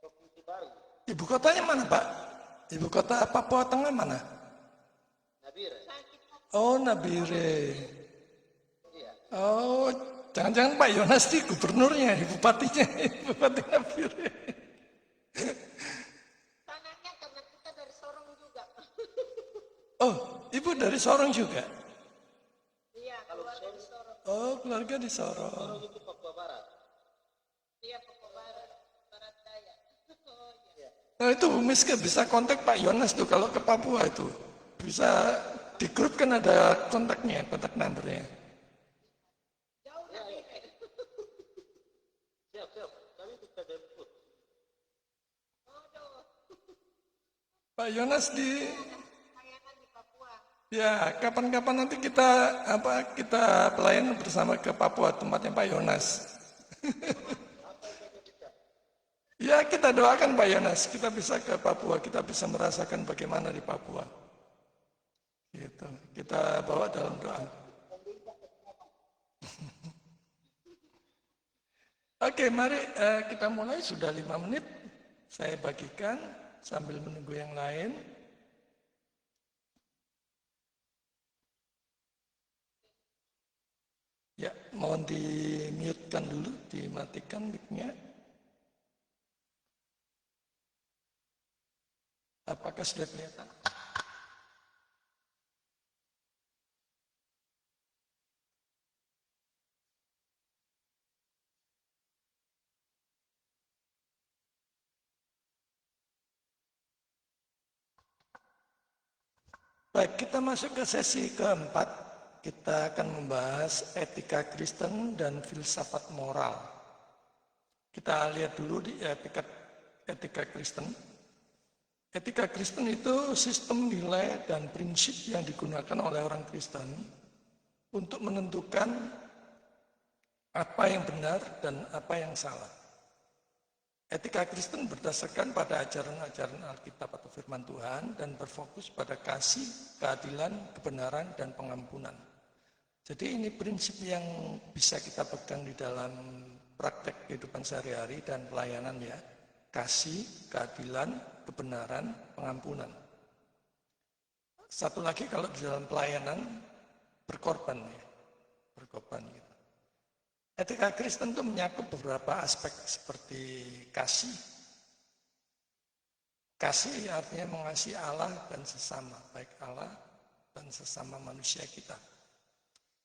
Provinsi baru. Ibu kotanya mana, Pak? Ibu kota Papua Tengah mana? Nabire. Oh, Nabire. Iya. Oh, jangan-jangan Pak Yonas di gubernurnya, bupatinya, Bupati Nabire. Tanahnya karena kita dari Sorong juga. Oh, Ibu dari Sorong juga? Iya, keluarga di Sorong. Oh, keluarga di Sorong. Sorong itu Papua Barat. Iya, Papua Barat, Barat Daya. Oh, iya. Nah itu Bu Miska bisa kontak Pak Yonas tuh kalau ke Papua itu. Bisa di grup kan ada kontaknya, kontak numbernya. Jauh dari Siap, siap. Kami bisa jemput. Bodoh. Pak Yonas di Layanan di Papua. ya kapan-kapan nanti kita pelayan bersama ke Papua tempatnya Pak Yonas. Ya kita doakan Pak Yonas, kita bisa ke Papua, kita bisa merasakan bagaimana di Papua. Gitu. Kita bawa dalam doa. Oke, mari kita mulai. Sudah 5 menit. Saya bagikan sambil menunggu yang lain. Ya, mohon di-mute-kan dulu, dimatikan mic-nya. Apakah sudah kelihatan? Baik, kita masuk ke sesi keempat. Kita akan membahas etika Kristen dan filsafat moral. Kita lihat dulu di etika Kristen. Etika Kristen itu sistem nilai dan prinsip yang digunakan oleh orang Kristen untuk menentukan apa yang benar dan apa yang salah. Etika Kristen berdasarkan pada ajaran-ajaran Alkitab atau firman Tuhan dan berfokus pada kasih, keadilan, kebenaran, dan pengampunan. Jadi ini prinsip yang bisa kita pegang di dalam praktek kehidupan sehari-hari dan pelayanan ya. Kasih, keadilan, kebenaran, pengampunan. Satu lagi kalau di dalam pelayanan, berkorban ya. Berkorban gitu. Etika Kristen itu menyakup beberapa aspek seperti kasih. Kasih artinya mengasihi Allah dan sesama, baik Allah dan sesama manusia kita.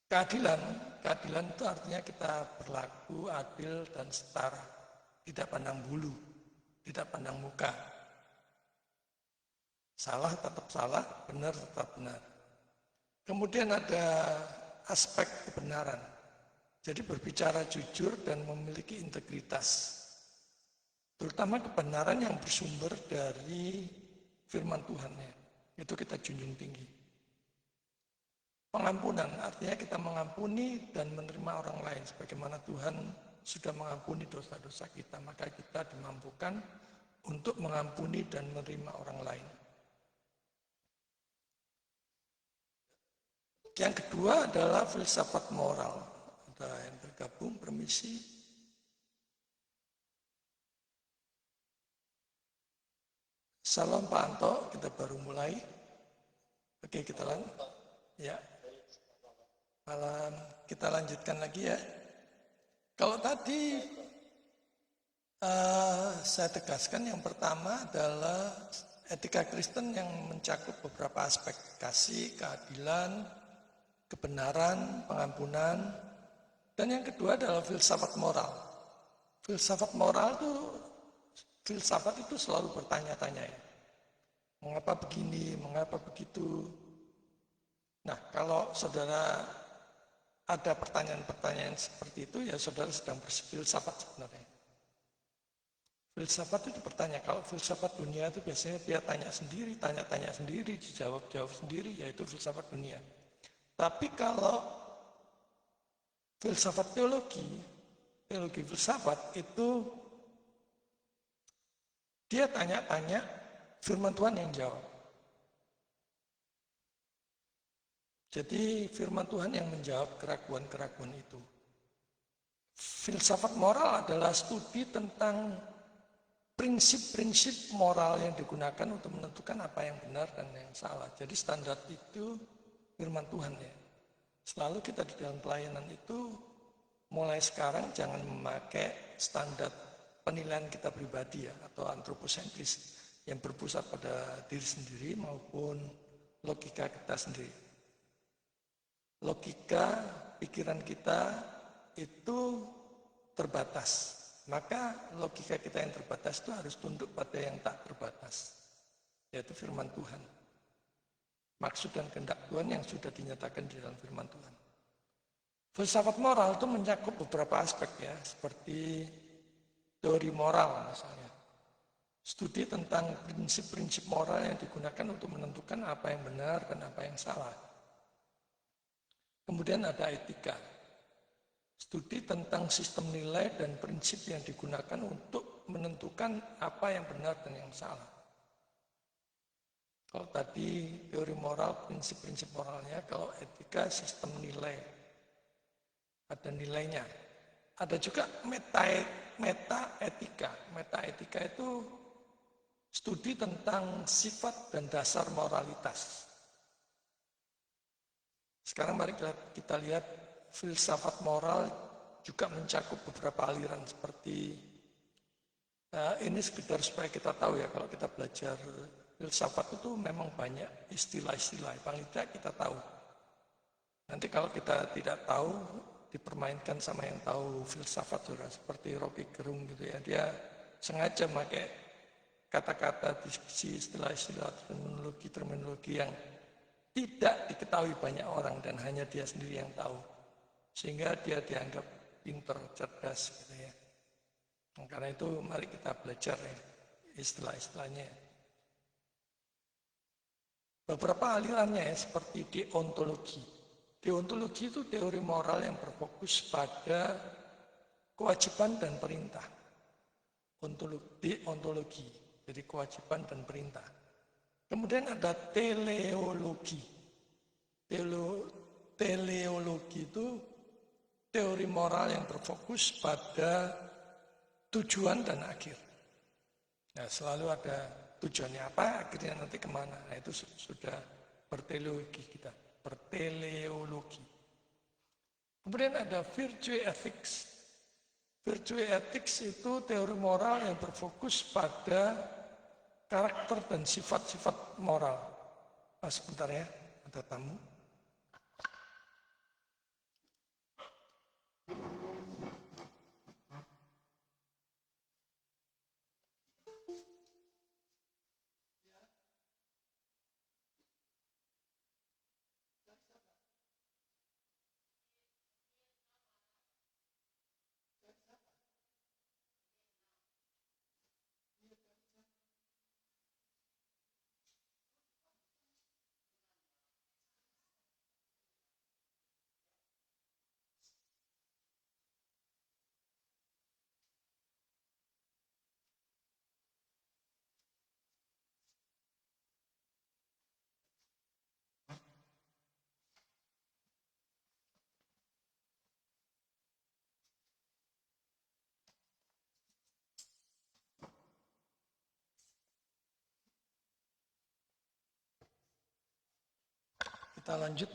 Keadilan itu artinya kita berlaku adil dan setara, tidak pandang bulu, tidak pandang muka. Salah tetap salah, benar tetap benar. Kemudian ada aspek kebenaran. Jadi berbicara jujur dan memiliki integritas. Terutama kebenaran yang bersumber dari firman Tuhan-nya. Itu kita junjung tinggi. Pengampunan artinya kita mengampuni dan menerima orang lain. Sebagaimana Tuhan sudah mengampuni dosa-dosa kita, maka kita dimampukan untuk mengampuni dan menerima orang lain. Yang kedua adalah filsafat moral. Ada yang bergabung, permisi. Salam Pak Anto, kita baru mulai. Oke, kita lanjut. Ya. Malam, kita lanjutkan lagi ya. Kalau tadi saya tegaskan yang pertama adalah etika Kristen yang mencakup beberapa aspek kasih, keadilan, kebenaran, pengampunan, dan yang kedua adalah filsafat moral. Filsafat moral itu selalu bertanya-tanya ya. Mengapa begini, mengapa begitu? Nah, kalau saudara ada pertanyaan-pertanyaan seperti itu, ya saudara sedang berfilsafat sebenarnya. Filsafat itu bertanya, kalau filsafat dunia itu biasanya dia tanya sendiri, dijawab sendiri, yaitu filsafat dunia. Tapi kalau filsafat teologi filsafat itu dia tanya-tanya, firman Tuhan yang jawab. Jadi firman Tuhan yang menjawab keraguan-keraguan itu. Filsafat moral adalah studi tentang prinsip-prinsip moral yang digunakan untuk menentukan apa yang benar dan yang salah. Jadi standar itu firman Tuhan ya. Selalu kita di dalam pelayanan itu mulai sekarang jangan memakai standar penilaian kita pribadi ya, atau antroposentris yang berpusat pada diri sendiri maupun logika kita sendiri. Logika pikiran kita itu terbatas. Maka logika kita yang terbatas itu harus tunduk pada yang tak terbatas, yaitu firman Tuhan. Maksud dan kehendak Tuhan yang sudah dinyatakan di dalam firman Tuhan. Filsafat moral itu mencakup beberapa aspek ya, seperti teori moral misalnya. Studi tentang prinsip-prinsip moral yang digunakan untuk menentukan apa yang benar dan apa yang salah. Kemudian ada etika. Studi tentang sistem nilai dan prinsip yang digunakan untuk menentukan apa yang benar dan yang salah. Kalau tadi teori moral, prinsip-prinsip moralnya, kalau etika sistem nilai, ada nilainya. Ada juga meta-etika. Meta-etika itu studi tentang sifat dan dasar moralitas. Sekarang mari kita lihat filsafat moral juga mencakup beberapa aliran seperti ini sekedar supaya kita tahu ya, kalau kita belajar filsafat itu memang banyak istilah-istilah, paling tidak kita tahu. Nanti kalau kita tidak tahu, dipermainkan sama yang tahu filsafat sudah seperti Rocky Gerung gitu ya, dia sengaja pakai kata-kata, diskusi, istilah-istilah, terminologi yang tidak diketahui banyak orang dan hanya dia sendiri yang tahu. Sehingga dia dianggap pintar, cerdas gitu ya. Nah, karena itu mari kita belajar ya, istilah-istilahnya. Beberapa alirannya ya, seperti deontologi. Deontologi itu teori moral yang berfokus pada kewajiban dan perintah. Deontologi, jadi kewajiban dan perintah. Kemudian ada teleologi. Teleologi itu teori moral yang berfokus pada tujuan dan akhir. Nah, selalu ada tujuannya apa, akhirnya nanti kemana. Nah, itu sudah berteleologi kita, berteleologi. Kemudian ada virtue ethics. Virtue ethics itu teori moral yang berfokus pada karakter dan sifat-sifat moral. Nah, sebentar ya, ada tamu. Kita lanjut.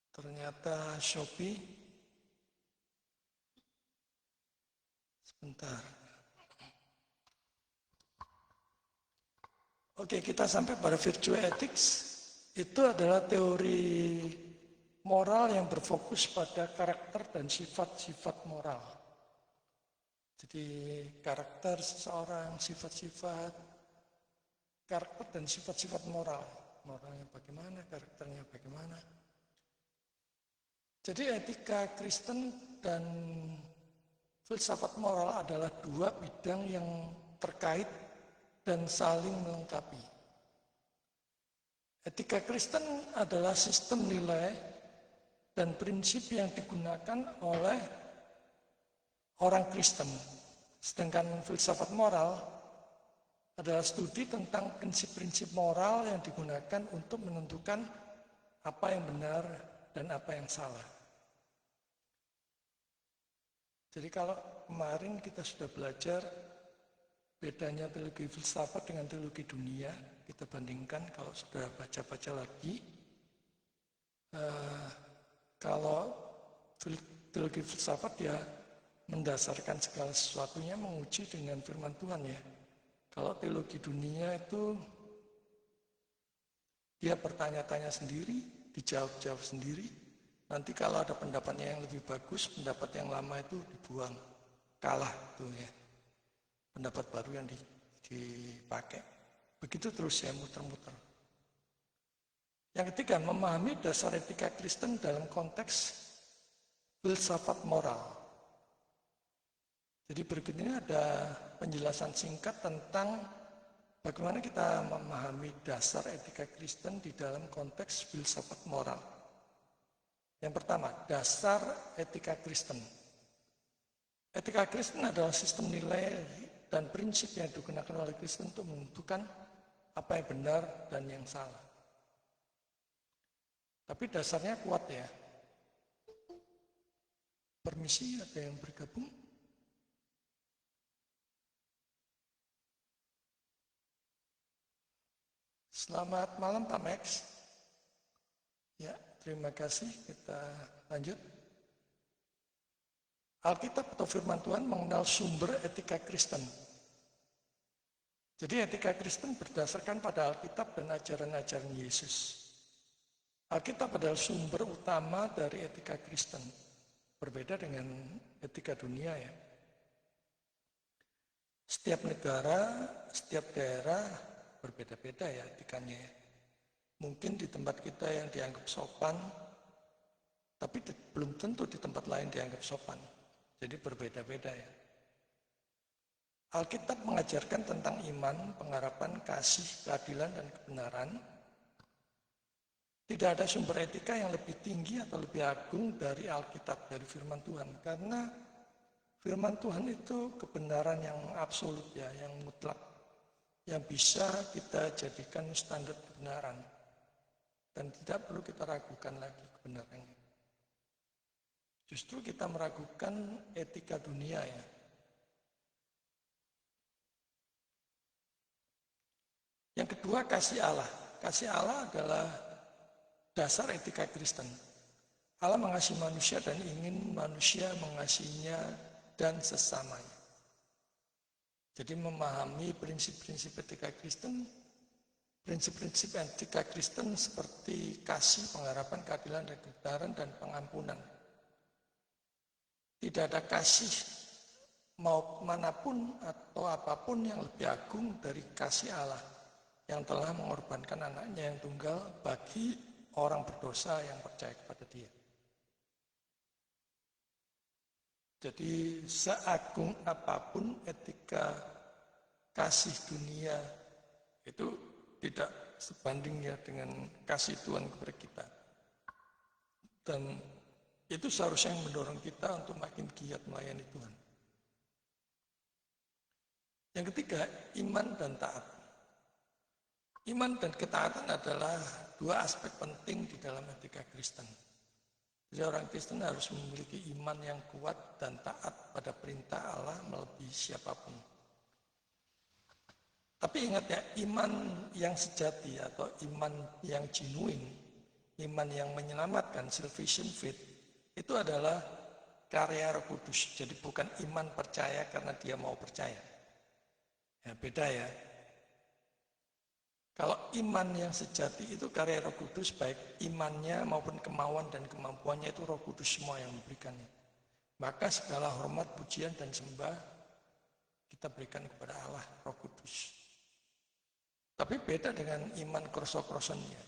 Ternyata Shopee. Sebentar. Oke, kita sampai pada virtue ethics. Itu adalah teori moral yang berfokus pada karakter dan sifat-sifat moral. Jadi karakter seseorang, sifat-sifat, karakter dan sifat-sifat moral. Moralnya bagaimana, karakternya bagaimana. Jadi etika Kristen dan filsafat moral adalah dua bidang yang terkait dan saling melengkapi. Etika Kristen adalah sistem nilai dan prinsip yang digunakan oleh orang Kristen. Sedangkan filsafat moral adalah studi tentang prinsip-prinsip moral yang digunakan untuk menentukan apa yang benar dan apa yang salah. Jadi kalau kemarin kita sudah belajar bedanya teologi filsafat dengan teologi dunia, kita bandingkan kalau sudah baca-baca lagi. Kalau teologi filsafat ya mendasarkan segala sesuatunya menguji dengan firman Tuhan ya. Kalau teologi dunia itu dia bertanya-tanya sendiri, dijawab-jawab sendiri. Nanti kalau ada pendapatnya yang lebih bagus, pendapat yang lama itu dibuang, kalah tuh ya. Pendapat baru yang dipakai. Begitu terus ya muter-muter. Yang ketiga, memahami dasar etika Kristen dalam konteks filsafat moral. Jadi berikut ini ada penjelasan singkat tentang bagaimana kita memahami dasar etika Kristen di dalam konteks filsafat moral. Yang pertama, dasar etika Kristen. Etika Kristen adalah sistem nilai dan prinsip yang digunakan oleh Kristen untuk menentukan apa yang benar dan yang salah. Tapi dasarnya kuat ya. Permisi, ada yang bergabung? Selamat malam Pak Max. Ya, terima kasih. Kita lanjut. Alkitab atau firman Tuhan mengenal sumber etika Kristen. Jadi etika Kristen berdasarkan pada Alkitab dan ajaran-ajaran Yesus. Alkitab adalah sumber utama dari etika Kristen. Berbeda dengan etika dunia ya. Setiap negara, setiap daerah berbeda-beda ya etikanya ya. Mungkin di tempat kita yang dianggap sopan, tapi belum tentu di tempat lain dianggap sopan. Jadi berbeda-beda ya. Alkitab mengajarkan tentang iman, pengharapan, kasih, keadilan, dan kebenaran. Tidak ada sumber etika yang lebih tinggi atau lebih agung dari Alkitab, dari firman Tuhan. Karena firman Tuhan itu kebenaran yang absolut ya, yang mutlak. Yang bisa kita jadikan standar kebenaran. Dan tidak perlu kita ragukan lagi kebenarannya. Justru kita meragukan etika dunia ya. Yang kedua, kasih Allah. Kasih Allah adalah dasar etika Kristen. Allah mengasihi manusia dan ingin manusia mengasihinya dan sesamanya. Jadi memahami prinsip-prinsip etika Kristen, prinsip-prinsip etika Kristen seperti kasih, pengharapan, keadilan, dan kebenaran, dan pengampunan. Tidak ada kasih mau manapun atau apapun yang lebih agung dari kasih Allah yang telah mengorbankan anaknya yang tunggal bagi orang berdosa yang percaya kepada Dia. Jadi seagung apapun etika kasih dunia itu tidak sebanding ya dengan kasih Tuhan kepada kita. Dan itu seharusnya yang mendorong kita untuk makin giat melayani Tuhan. Yang ketiga, iman dan taat. Iman dan ketaatan adalah dua aspek penting di dalam etika Kristen. Jadi orang Kristen harus memiliki iman yang kuat dan taat pada perintah Allah melebihi siapapun. Tapi ingat ya, iman yang sejati atau iman yang genuine, iman yang menyelamatkan, salvation faith, itu adalah karya Roh Kudus. Jadi bukan iman percaya karena dia mau percaya. Ya, beda ya. Kalau iman yang sejati itu karya Roh Kudus, baik imannya maupun kemauan dan kemampuannya itu Roh Kudus semua yang memberikannya. Maka segala hormat, pujian, dan sembah kita berikan kepada Allah, Roh Kudus. Tapi beda dengan iman krosok-krosonnya.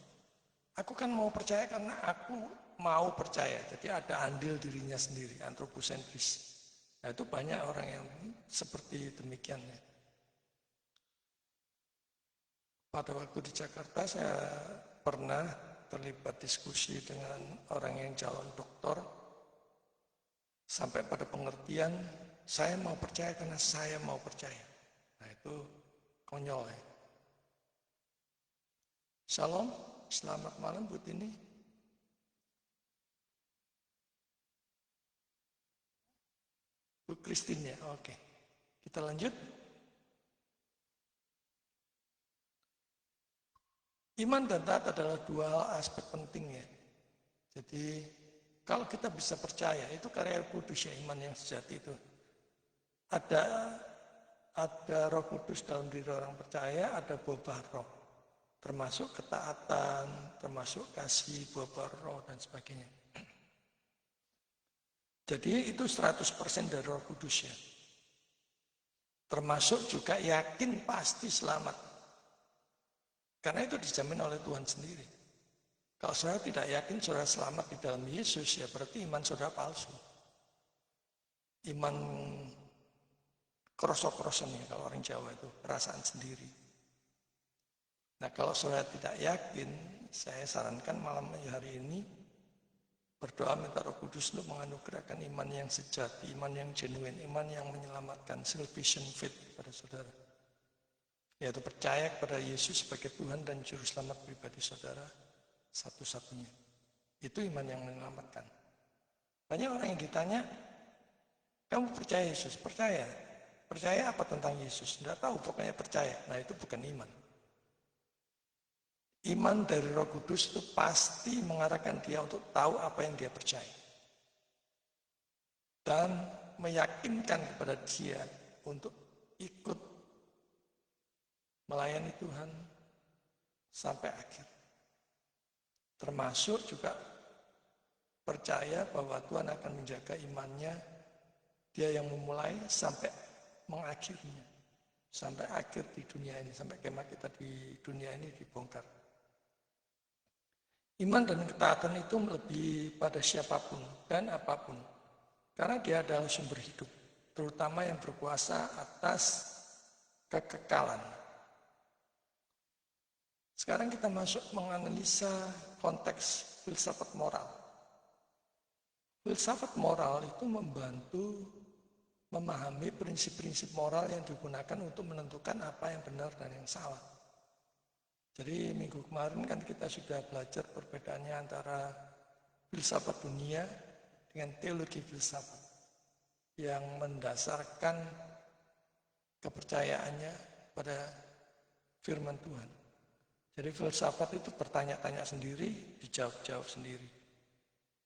Aku kan mau percaya karena aku mau percaya. Jadi ada andil dirinya sendiri, antroposentris. Nah itu banyak orang yang seperti demikian ya. Pada waktu di Jakarta saya pernah terlibat diskusi dengan orang yang calon doktor. Sampai pada pengertian, saya mau percaya karena saya mau percaya. Nah itu konyol ya. Shalom, selamat malam Bu Tini. Bu Christine ya, oke. Kita lanjut. Iman dan taat adalah dua aspek penting ya. Jadi kalau kita bisa percaya, itu karya kudus ya, iman yang sejati itu. Ada Roh Kudus dalam diri orang percaya, ada buah roh. Termasuk ketaatan, termasuk kasih, buah roh dan sebagainya. Jadi itu 100% dari Roh Kudus ya. Termasuk juga yakin pasti selamat. Karena itu dijamin oleh Tuhan sendiri. Kalau saudara tidak yakin saudara selamat di dalam Yesus, ya berarti iman saudara palsu. Iman krosok-kroson ya, kalau orang Jawa itu, perasaan sendiri. Nah kalau saudara tidak yakin, saya sarankan malam hari ini, berdoa minta Roh Kudus untuk menganugerahkan iman yang sejati, iman yang genuine, iman yang menyelamatkan, salvation faith pada saudara. Yaitu percaya kepada Yesus sebagai Tuhan dan Juru Selamat pribadi saudara satu-satunya. Itu iman yang menyelamatkan. Banyak orang yang ditanya, kamu percaya Yesus? Percaya. Percaya apa tentang Yesus? Tidak tahu, pokoknya percaya. Nah itu bukan iman. Iman dari Roh Kudus itu pasti mengarahkan dia untuk tahu apa yang dia percaya. Dan meyakinkan kepada dia untuk ikut melayani Tuhan sampai akhir. Termasuk juga percaya bahwa Tuhan akan menjaga imannya, dia yang memulai sampai mengakhirinya. Sampai akhir di dunia ini, sampai kemah kita di dunia ini dibongkar. Iman dan ketaatan itu lebih pada siapapun dan apapun. Karena dia adalah sumber hidup, terutama yang berkuasa atas kekekalan. Sekarang kita masuk menganalisa konteks filsafat moral. Filsafat moral itu membantu memahami prinsip-prinsip moral yang digunakan untuk menentukan apa yang benar dan yang salah. Jadi minggu kemarin kan kita sudah belajar perbedaannya antara filsafat dunia dengan teologi filsafat yang mendasarkan kepercayaannya pada firman Tuhan. Jadi filsafat itu bertanya-tanya sendiri, dijawab-jawab sendiri.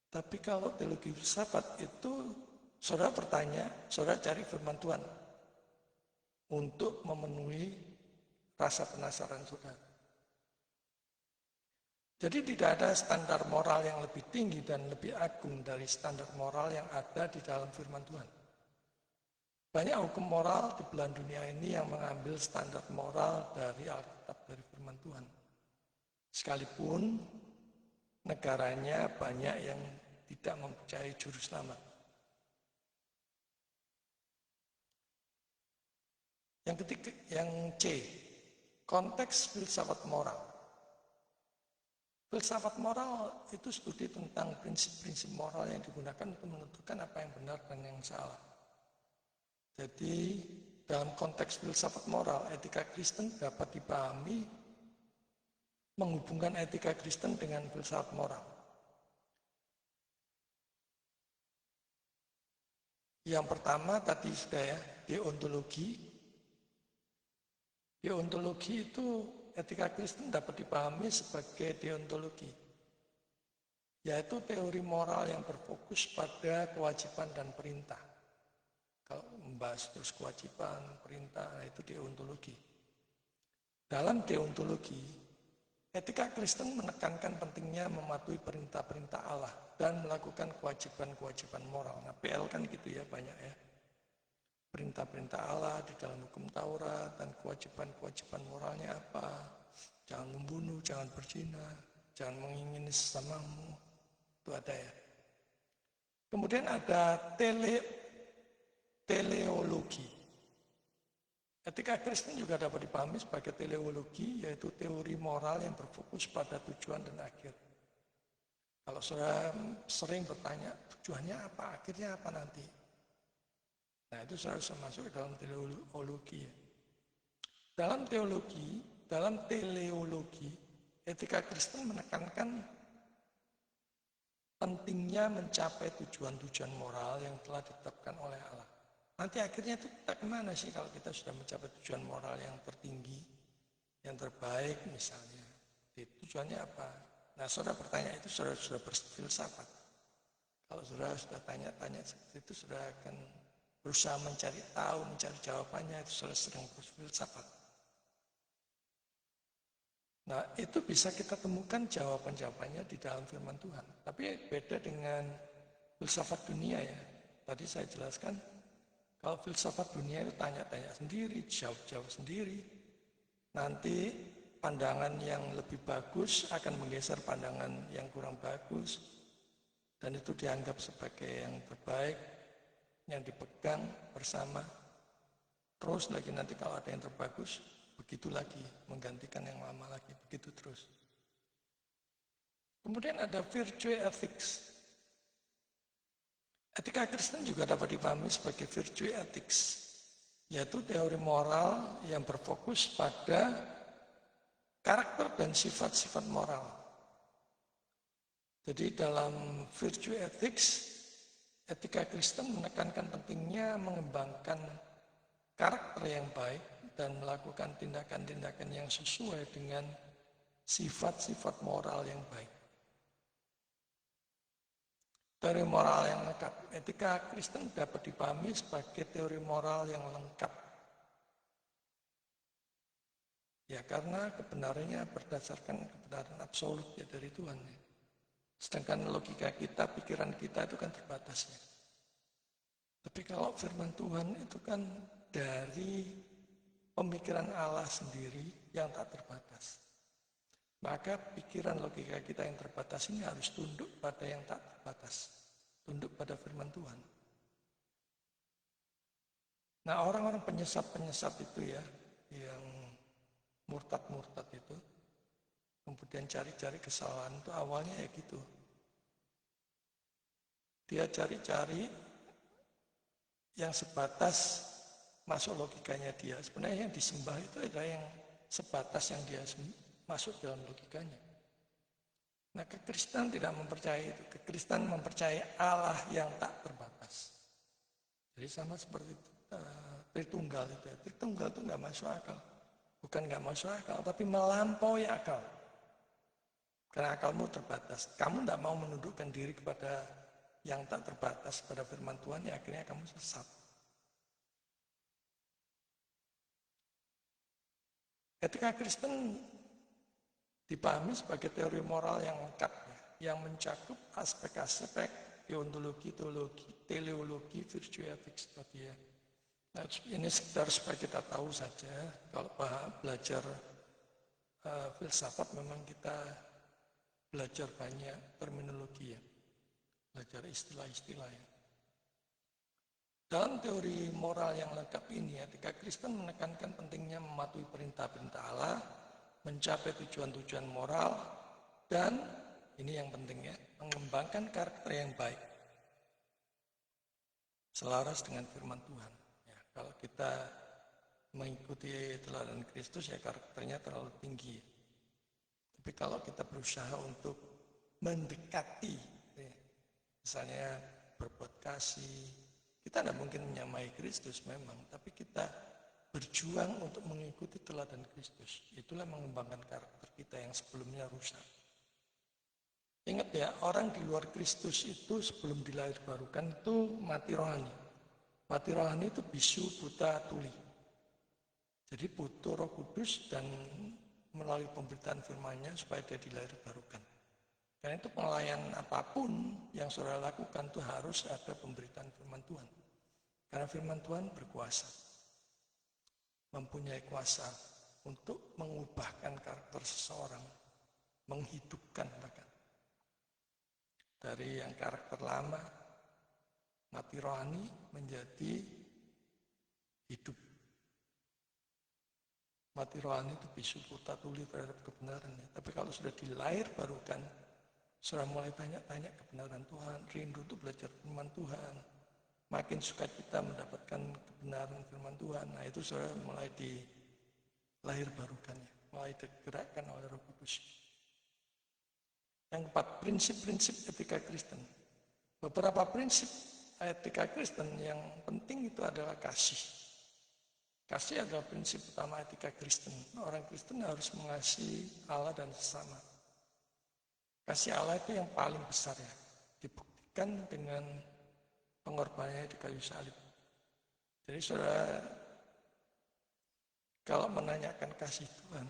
Tapi kalau teologi filsafat itu saudara bertanya, saudara cari firman Tuhan untuk memenuhi rasa penasaran saudara. Jadi tidak ada standar moral yang lebih tinggi dan lebih agung dari standar moral yang ada di dalam firman Tuhan. Banyak hukum moral di belahan dunia ini yang mengambil standar moral dari Alkitab, dari firman Tuhan. Sekalipun negaranya banyak yang tidak mempercayai juru selamat. Yang ketiga, yang C, konteks filsafat moral. Filsafat moral itu studi tentang prinsip-prinsip moral yang digunakan untuk menentukan apa yang benar dan yang salah. Jadi dalam konteks filsafat moral, etika Kristen dapat dipahami menghubungkan etika Kristen dengan filsafat moral. Yang pertama tadi sudah ya, deontologi. Deontologi itu etika Kristen dapat dipahami sebagai deontologi, yaitu teori moral yang berfokus pada kewajiban dan perintah. Kalau membahas terus kewajiban, perintah, itu deontologi. Dalam deontologi, etika Kristen menekankan pentingnya mematuhi perintah-perintah Allah dan melakukan kewajiban-kewajiban moral. Nah, PL kan gitu ya, banyak ya. Perintah-perintah Allah di dalam hukum Taurat dan kewajiban-kewajiban moralnya apa. Jangan membunuh, jangan berzina, jangan mengingini sesamamu. Itu ada ya. Kemudian ada teleologi. Etika Kristen juga dapat dipahami sebagai teleologi, yaitu teori moral yang berfokus pada tujuan dan akhir. Kalau saudara sering bertanya, tujuannya apa, akhirnya apa nanti? Nah itu seharusnya masuk ke dalam teleologi. Dalam teleologi, etika Kristen menekankan pentingnya mencapai tujuan-tujuan moral yang telah ditetapkan oleh Allah. Nanti akhirnya itu kita kemana sih kalau kita sudah mencapai tujuan moral yang tertinggi, yang terbaik misalnya. Tujuannya apa? Nah, saudara bertanya itu sudah berfilsafat. Kalau saudara sudah tanya-tanya seperti itu, sudah akan berusaha mencari tahu, mencari jawabannya, itu saudara sedang berfilsafat. Nah, itu bisa kita temukan jawaban-jawabannya di dalam firman Tuhan. Tapi beda dengan filsafat dunia ya. Tadi saya jelaskan, kalau filsafat dunia itu tanya-tanya sendiri, jawab-jawab sendiri. Nanti pandangan yang lebih bagus akan menggeser pandangan yang kurang bagus. Dan itu dianggap sebagai yang terbaik, yang dipegang bersama. Terus lagi nanti kalau ada yang terbagus, begitu lagi, menggantikan yang lama lagi, begitu terus. Kemudian ada virtue ethics. Etika Kristen juga dapat dipahami sebagai virtue ethics, yaitu teori moral yang berfokus pada karakter dan sifat-sifat moral. Jadi dalam virtue ethics, etika Kristen menekankan pentingnya mengembangkan karakter yang baik dan melakukan tindakan-tindakan yang sesuai dengan sifat-sifat moral yang baik. Teori moral yang lengkap. Etika Kristen dapat dipahami sebagai teori moral yang lengkap. Ya, karena kebenarannya berdasarkan kebenaran absolut ya dari Tuhan. Ya. Sedangkan logika kita, pikiran kita itu kan terbatas ya. Tapi kalau firman Tuhan itu kan dari pemikiran Allah sendiri yang tak terbatas. Maka pikiran logika kita yang terbatas ini harus tunduk pada yang tak terbatas. Tunduk pada firman Tuhan. Nah, orang-orang penyesat-penyesat itu ya, yang murtad-murtad itu, kemudian cari-cari kesalahan itu awalnya ya gitu. Dia cari-cari yang sebatas masuk logikanya dia. Sebenarnya yang disembah itu adalah yang sebatas yang dia masuk dalam logikanya. Nah, kekristenan tidak mempercayai itu. Kekristenan mempercayai Allah yang tak terbatas. Jadi sama seperti Tritunggal itu. Tritunggal itu nggak masuk akal. Bukan nggak masuk akal, tapi melampaui akal. Karena akalmu terbatas. Kamu tidak mau menundukkan diri kepada yang tak terbatas pada firman Tuhan, ya akhirnya kamu sesat. Etika Kristen dipahami sebagai teori moral yang lengkap, yang mencakup aspek-aspek deontologi, teologi, teleologi, virtue ethics tadi ya. Nah, ini sekedar supaya kita tahu saja, kalau belajar filsafat memang kita belajar banyak terminologi ya, belajar istilah-istilah ya. Dalam teori moral yang lengkap ini, etika Kristen menekankan pentingnya mematuhi perintah-perintah Allah, mencapai tujuan-tujuan moral, dan ini yang penting ya, mengembangkan karakter yang baik, selaras dengan firman Tuhan. Ya, kalau kita mengikuti teladan Kristus ya karakternya terlalu tinggi. Tapi kalau kita berusaha untuk mendekati, ya, misalnya berbuat kasih, kita tidak mungkin menyamai Kristus memang, tapi kita berjuang untuk mengikuti teladan Kristus. Itulah mengembangkan karakter kita yang sebelumnya rusak. Ingat ya, orang di luar Kristus itu sebelum dilahirbarukan itu mati rohani. Mati rohani itu bisu, buta, tuli. Jadi butuh Roh Kudus dan melalui pemberitaan firman-Nya supaya dia dilahirbarukan. Karena itu pelayanan apapun yang saudara lakukan itu harus ada pemberitaan firman Tuhan. Karena firman Tuhan berkuasa. Mempunyai kuasa untuk mengubahkan karakter seseorang. Menghidupkan bahkan. Dari yang karakter lama, mati rohani menjadi hidup. Mati rohani itu bisu, buta, tuli terhadap kebenaran. Tapi kalau sudah dilahirbarukan, sudah mulai tanya-tanya kebenaran Tuhan, rindu untuk belajar firman Tuhan, makin sukacita mendapatkan kebenaran firman Tuhan. Nah itu sudah mulai dilahirbarukan, mulai digerakkan oleh Roh Kudus. Yang keempat, prinsip-prinsip etika Kristen. Beberapa prinsip etika Kristen yang penting itu adalah kasih. Kasih adalah prinsip utama etika Kristen. Orang Kristen harus mengasihi Allah dan sesama. Kasih Allah itu yang paling besar ya. Dibuktikan dengan pengorbanannya di kayu salib. Jadi saudara, kalau menanyakan kasih Tuhan,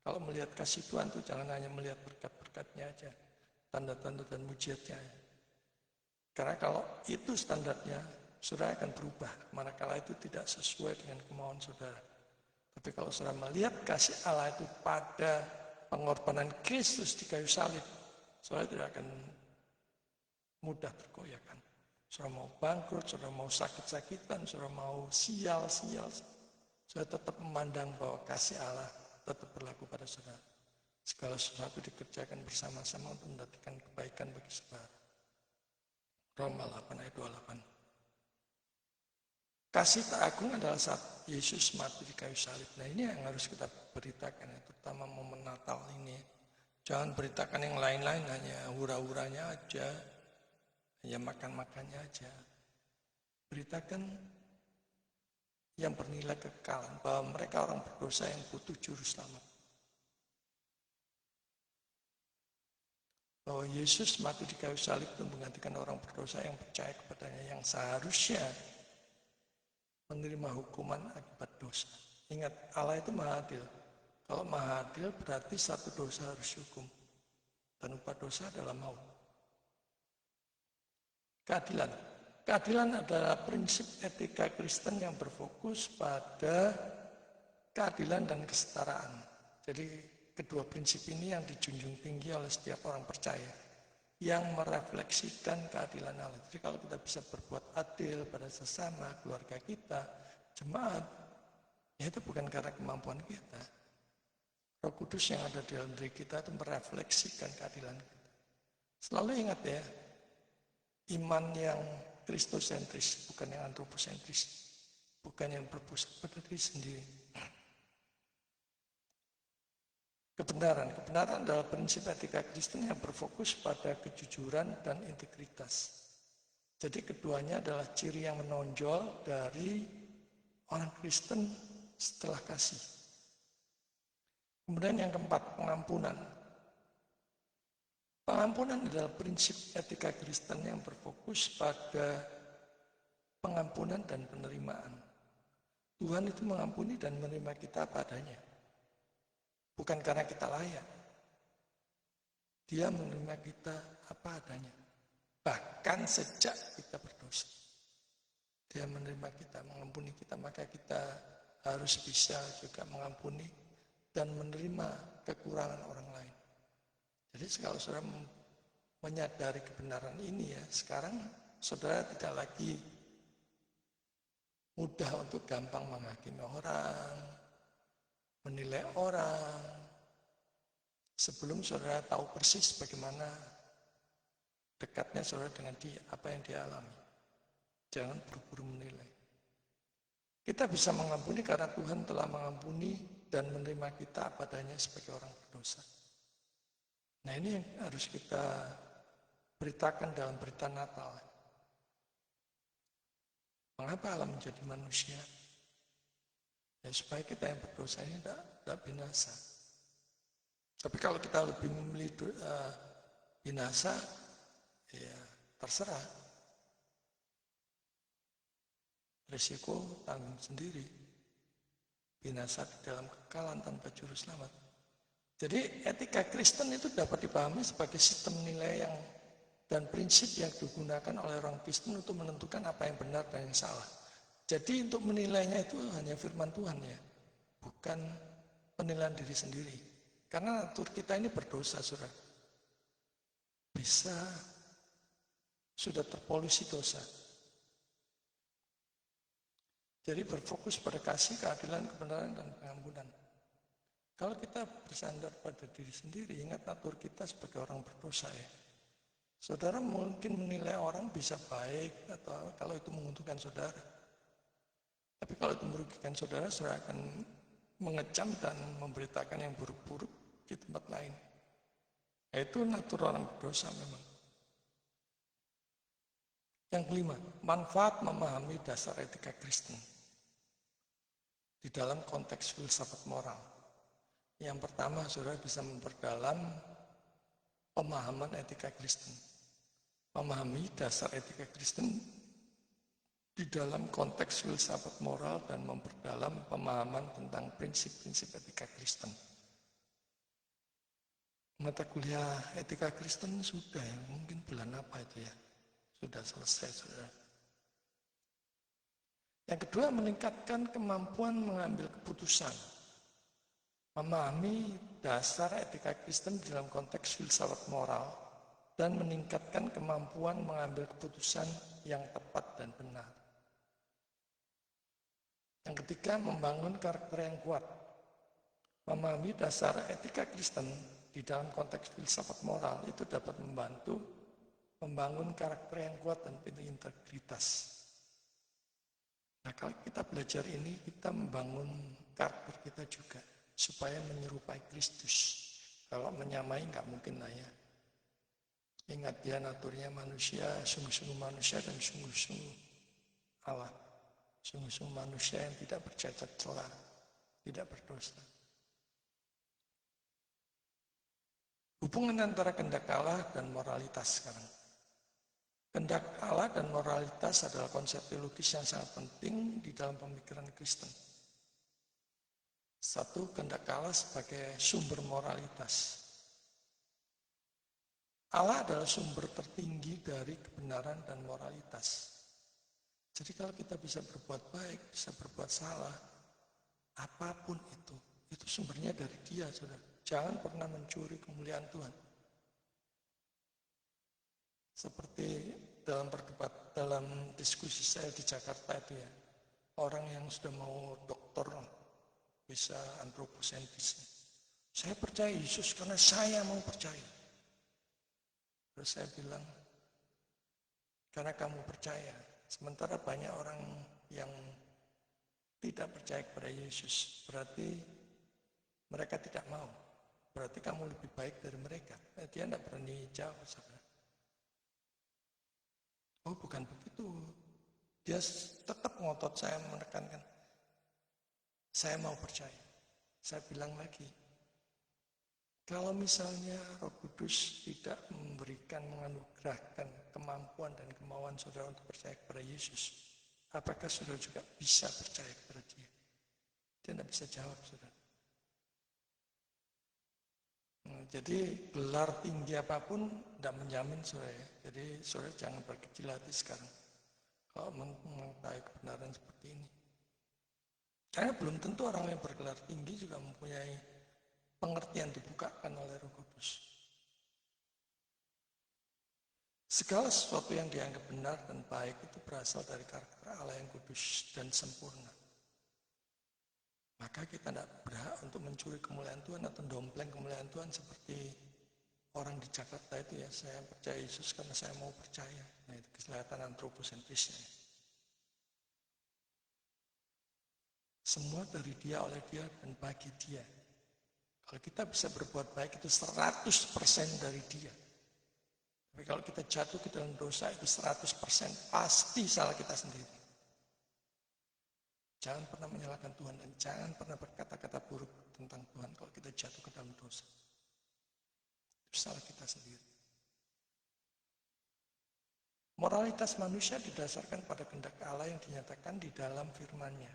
kalau melihat kasih Tuhan itu jangan hanya melihat berkat-berkatnya aja, tanda-tanda dan mujizatnya. Karena kalau itu standarnya, saudara akan berubah, manakala itu tidak sesuai dengan kemauan saudara. Tapi kalau saudara melihat kasih Allah itu pada pengorbanan Kristus di kayu salib, saudara tidak akan mudah tergoyahkan. Saudara mau bangkrut, saudara mau sakit-sakitan, saudara mau sial-sial, saudara tetap memandang bahwa kasih Allah tetap berlaku pada saudara. Segala sesuatu dikerjakan bersama-sama untuk mendatangkan kebaikan bagi saudara. Roma 8 ayat 28. Kasih tak agung adalah saat Yesus mati di kayu salib. Nah ini yang harus kita beritakan, terutama momen Natal ini. Jangan beritakan yang lain-lain, hanya hura-huranya aja, hanya makan-makannya aja. Beritakan yang bernilai kekal, bahwa mereka orang berdosa yang butuh juru selamat. Bahwa Yesus mati di kayu salib untuk menggantikan orang berdosa yang percaya kepadanya, yang seharusnya menerima hukuman akibat dosa. Ingat, Allah itu maha adil. Kalau maha adil berarti satu dosa harus dihukum. Dan upah dosa adalah maut. Keadilan. Keadilan adalah prinsip etika Kristen yang berfokus pada keadilan dan kesetaraan. Jadi kedua prinsip ini yang dijunjung tinggi oleh setiap orang percaya, yang merefleksikan keadilan Allah. Jadi kalau kita bisa berbuat adil pada sesama, keluarga kita, jemaat, ya itu bukan karena kemampuan kita. Roh Kudus yang ada di dalam diri kita itu merefleksikan keadilan kita. Selalu ingat ya, iman yang kristosentris, bukan yang antroposentris, bukan yang berpusat pada diri sendiri. Kebenaran adalah prinsip etika Kristen yang berfokus pada kejujuran dan integritas. Jadi keduanya adalah ciri yang menonjol dari orang Kristen setelah kasih. Kemudian yang keempat, pengampunan. Pengampunan adalah prinsip etika Kristen yang berfokus pada pengampunan dan penerimaan. Tuhan itu mengampuni dan menerima kita apa adanya. Bukan karena kita layak. Dia menerima kita apa adanya. Bahkan sejak kita berdosa. Dia menerima kita, mengampuni kita, maka kita harus bisa juga mengampuni dan menerima kekurangan orang lain. Jadi kalau saudara menyadari kebenaran ini ya, sekarang saudara tidak lagi mudah untuk gampang menghakimi orang, menilai orang, sebelum saudara tahu persis bagaimana dekatnya saudara dengan dia, apa yang dia alami. Jangan buru-buru menilai. Kita bisa mengampuni karena Tuhan telah mengampuni dan menerima kita apa adanya sebagai orang berdosa. Nah ini yang harus kita beritakan dalam berita Natal. Mengapa Allah menjadi manusia? Ya, supaya kita yang berdosa ini tidak binasa. Tapi kalau kita lebih memilih binasa, ya terserah. Risiko tanggung sendiri. Binasa di dalam kekalahan tanpa juru selamat. Jadi etika Kristen itu dapat dipahami sebagai sistem nilai dan prinsip yang digunakan oleh orang Kristen untuk menentukan apa yang benar dan yang salah. Jadi untuk menilainya itu hanya firman Tuhan ya, bukan penilaian diri sendiri. Karena natur kita ini berdosa, saudara. Bisa sudah terpolusi dosa. Jadi berfokus pada kasih, keadilan, kebenaran, dan pengampunan. Kalau kita bersandar pada diri sendiri, ingat natur kita sebagai orang berdosa ya. Saudara mungkin menilai orang bisa baik atau kalau itu menguntungkan saudara. Tapi kalau itu merugikan saudara, saudara akan mengecam dan memberitakan yang buruk-buruk di tempat lain. Itu natur orang berdosa memang. Yang kelima, manfaat memahami dasar etika Kristen di dalam konteks filsafat moral. Yang pertama, saudara bisa memperdalam pemahaman etika Kristen. Memahami dasar etika Kristen di dalam konteks filsafat moral dan memperdalam pemahaman tentang prinsip-prinsip etika Kristen. Mata kuliah etika Kristen sudah ya, mungkin bulan apa itu ya, sudah selesai saudara. Yang kedua, meningkatkan kemampuan mengambil keputusan. Memahami dasar etika Kristen dalam konteks filsafat moral dan meningkatkan kemampuan mengambil keputusan yang tepat dan benar. Yang ketiga, membangun karakter yang kuat. Memahami dasar etika Kristen di dalam konteks filsafat moral itu dapat membantu membangun karakter yang kuat dan penuh integritas. Nah, kalau kita belajar ini, kita membangun karakter kita juga supaya menyerupai Kristus. Kalau menyamai nggak mungkin lah ya. Ingat dia naturnya manusia, sungguh-sungguh manusia dan sungguh-sungguh Allah. Sungguh-sungguh manusia yang tidak bercacat celah, tidak berdosa. Hubungan antara kehendak Allah dan moralitas sekarang. Kehendak Allah dan moralitas adalah konsep teologis yang sangat penting di dalam pemikiran Kristen. Satu, kehendak Allah sebagai sumber moralitas. Allah adalah sumber tertinggi dari kebenaran dan moralitas. Jadi kalau kita bisa berbuat baik, bisa berbuat salah, apapun itu sumbernya dari Dia, saudara. Jangan pernah mencuri kemuliaan Tuhan. Seperti dalam diskusi saya di Jakarta itu ya, orang yang sudah mau doktor bisa antroposentris. Saya percaya Yesus karena saya mau percaya. Terus saya bilang, karena kamu percaya. Sementara banyak orang yang tidak percaya kepada Yesus, berarti mereka tidak mau. Berarti kamu lebih baik dari mereka. Dia tidak berani jawab, saudara. Oh, bukan begitu. Dia tetap ngotot, saya menekankan. Saya mau percaya. Saya bilang lagi, kalau misalnya Roh Kudus tidak memberikan, menganugerahkan kemampuan dan kemauan saudara untuk percaya kepada Yesus, apakah saudara juga bisa percaya kepada Dia? Dia tidak bisa jawab, saudara. Jadi gelar tinggi apapun tidak menjamin saudara ya. Jadi saudara jangan berkecil hati sekarang kalau mengetahui kebenaran seperti ini. Karena belum tentu orang yang bergelar tinggi juga mempunyai pengertian dibukakan oleh Roh Kudus. Segala sesuatu yang dianggap benar dan baik itu berasal dari karakter Allah yang kudus dan sempurna. Maka kita tidak berhak untuk mencuri kemuliaan Tuhan atau dompleng kemuliaan Tuhan seperti orang di Jakarta itu ya. Saya percaya Yesus karena saya mau percaya. Nah, itu kelihatan antroposentrisnya. Semua dari Dia, oleh Dia, dan bagi Dia. Kalau kita bisa berbuat baik itu 100% dari Dia. Tapi kalau kita jatuh ke dalam dosa itu 100% pasti salah kita sendiri. Jangan pernah menyalahkan Tuhan dan jangan pernah berkata-kata buruk tentang Tuhan kalau kita jatuh ke dalam dosa. Itu salah kita sendiri. Moralitas manusia didasarkan pada kehendak Allah yang dinyatakan di dalam firman-Nya.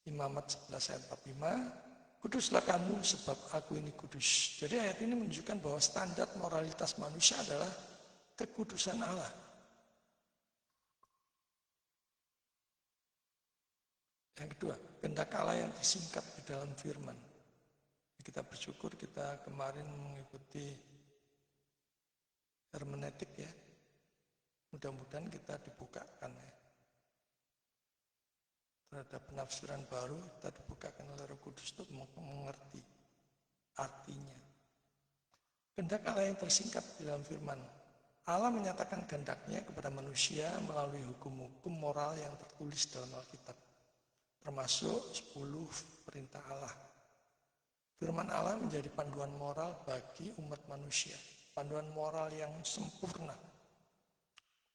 Imamat 11 ayat 45, kuduslah kamu sebab aku ini kudus. Jadi ayat ini menunjukkan bahwa standar moralitas manusia adalah kekudusan Allah. Yang kedua, kehendak Allah yang tersingkap di dalam firman. Kita bersyukur kita kemarin mengikuti hermeneutik ya. Mudah-mudahan kita dibukakan ya. Terhadap penafsiran baru, kita dibukakan oleh Roh Kudus untuk mengerti artinya. Kehendak Allah yang tersingkap di dalam firman. Allah menyatakan kehendaknya kepada manusia melalui hukum-hukum moral yang tertulis dalam Alkitab. Termasuk 10 perintah Allah. Firman Allah menjadi panduan moral bagi umat manusia. Panduan moral yang sempurna.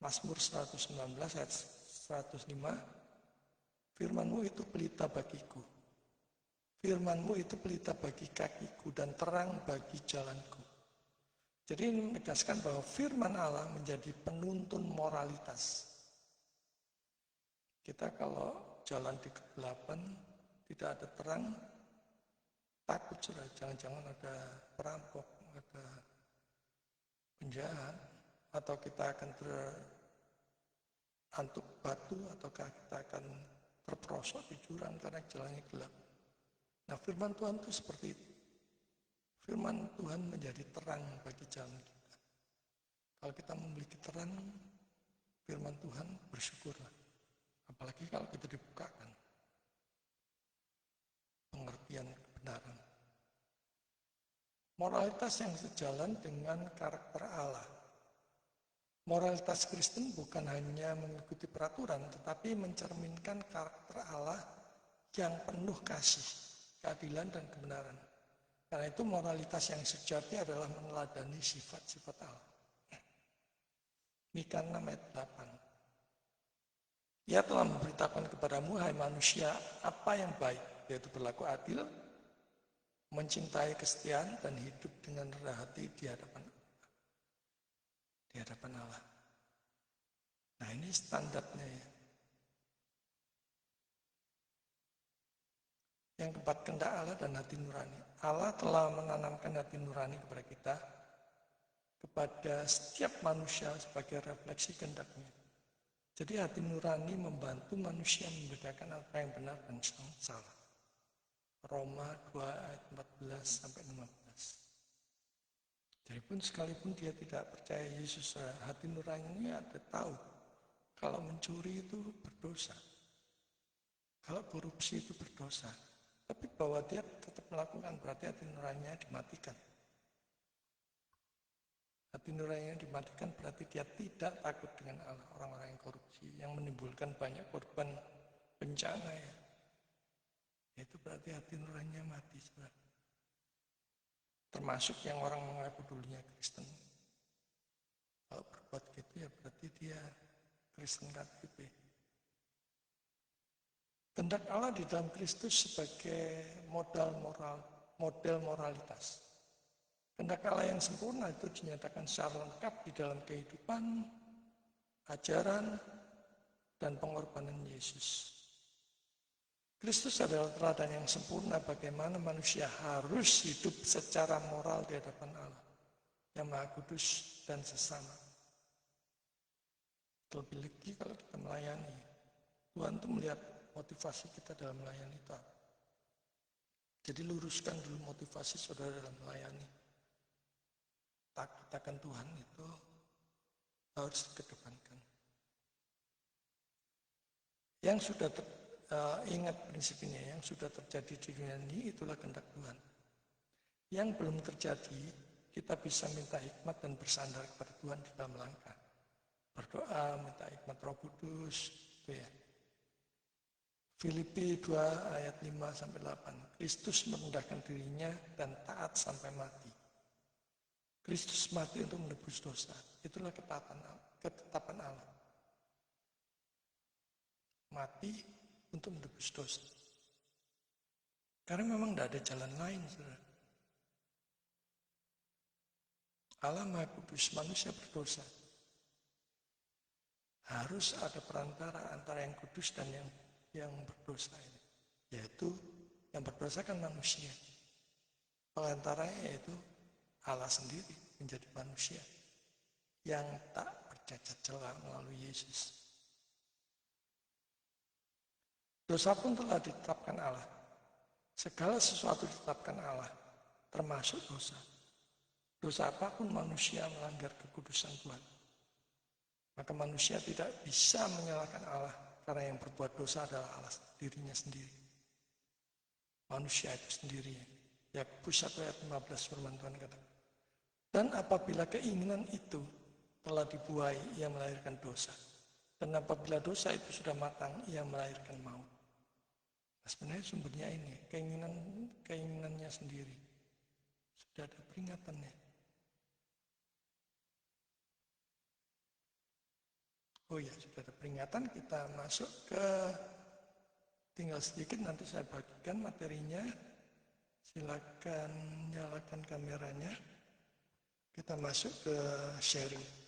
Mazmur 119 ayat 105, firman-Mu itu pelita bagiku. Firman-Mu itu pelita bagi kakiku dan terang bagi jalanku. Jadi ini menegaskan bahwa firman Allah menjadi penuntun moralitas. Kita kalau jalan di kegelapan, tidak ada terang, takut sudah, jangan-jangan ada perampok, ada penjahat, atau kita akan terantuk batu, ataukah kita akan terperosok di jurang karena jalannya gelap. Nah, firman Tuhan itu seperti itu. Firman Tuhan menjadi terang bagi jalan kita. Kalau kita memiliki terang, firman Tuhan, bersyukurlah. Apalagi kalau kita dibukakan pengertian kebenaran. Moralitas yang sejalan dengan karakter Allah. Moralitas Kristen bukan hanya mengikuti peraturan, tetapi mencerminkan karakter Allah yang penuh kasih, keadilan, dan kebenaran. Karena itu moralitas yang sejati adalah meneladani sifat-sifat Allah. Mika 6 ayat 8. Ia telah memberitakan kepadamu, hai manusia, apa yang baik, yaitu berlaku adil, mencintai kesetiaan, dan hidup dengan rendah hati di hadapan Allah. Nah, ini standarnya ya. Yang keempat, kehendak Allah dan hati nurani. Allah telah menanamkan hati nurani kepada kita, kepada setiap manusia sebagai refleksi kehendaknya. Jadi hati nurani membantu manusia membedakan apa yang benar dan salah. Roma 2 ayat 14 sampai 15. Jadi pun sekalipun dia tidak percaya Yesus, hati nurani ada tahu kalau mencuri itu berdosa, kalau korupsi itu berdosa. Tapi bahwa dia tetap melakukan, berarti hati nuraninya dimatikan. Hati nuraninya dimatikan berarti dia tidak takut dengan Allah. Orang-orang yang korupsi, yang menimbulkan banyak korban bencana ya. Itu berarti hati nuraninya mati sebenarnya. Termasuk yang orang mengaku dulunya Kristen. Kalau berbuat gitu ya berarti dia Kristen KTP. Kehendak Allah di dalam Kristus sebagai model moralitas. Kehendak Allah yang sempurna itu dinyatakan secara lengkap di dalam kehidupan, ajaran, dan pengorbanan Yesus. Kristus adalah teladan yang sempurna bagaimana manusia harus hidup secara moral di hadapan Allah yang Maha Kudus dan sesama. Terlebih lagi kalau kita melayani, Tuhan itu melihat motivasi kita dalam melayani itu. Jadi luruskan dulu motivasi saudara dalam melayani. Takut akan Tuhan itu harus dikedepankan. Yang sudah ingat prinsip ini, yang sudah terjadi di dunia ini itulah kehendak Tuhan. Yang belum terjadi, kita bisa minta hikmat dan bersandar kepada Tuhan di dalam langkah. Berdoa, minta hikmat Roh Kudus, itu ya. Filipi 2 ayat 5-8. Kristus merendahkan dirinya dan taat sampai mati. Kristus mati untuk menebus dosa. Itulah ketetapan Allah. Mati untuk menebus dosa. Karena memang tidak ada jalan lain, saudara. Allah Maha Kudus, manusia berdosa. Harus ada perantara antara yang kudus dan yang berdosa ini, yaitu yang berdosa kan manusia. Pengantaranya yaitu Allah sendiri menjadi manusia yang tak bercacat celah melalui Yesus. Dosa pun telah ditetapkan Allah. Segala sesuatu ditetapkan Allah, termasuk dosa. Dosa apapun manusia melanggar kekudusan Tuhan. Maka manusia tidak bisa menyalahkan Allah karena yang berbuat dosa adalah Allah dirinya sendiri. Manusia itu sendiri. Yakobus 1 ayat 15 firman Tuhan katakan. Dan apabila keinginan itu telah dibuai, ia melahirkan dosa. Dan apabila dosa itu sudah matang, ia melahirkan maut. Nah, sebenarnya sumbernya ini, keinginannya sendiri. Sudah ada peringatannya. Oh ya, sudah ada peringatan, kita masuk ke, tinggal sedikit nanti saya bagikan materinya. Silakan nyalakan kameranya. Kita masuk ke sharing.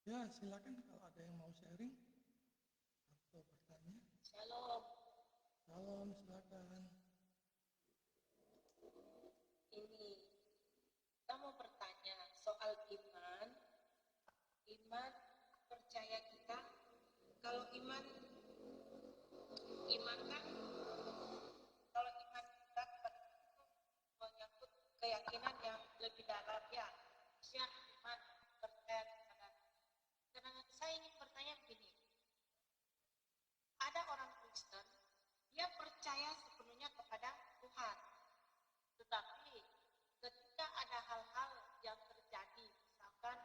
Ya, silakan kalau ada yang mau sharing atau bertanya. Shalom. Salam, silakan. Ini kita mau bertanya soal iman. Iman percaya kita. Kalau iman kan kalau iman kita itu menyangkut keyakinan yang lebih dalam ya. Maksudnya iman percaya kepada. Karena saya ingin bertanya begini. Ada orang Kristen, dia percaya sepenuhnya kepada Tuhan. Tetapi ketika ada hal-hal yang terjadi, misalkan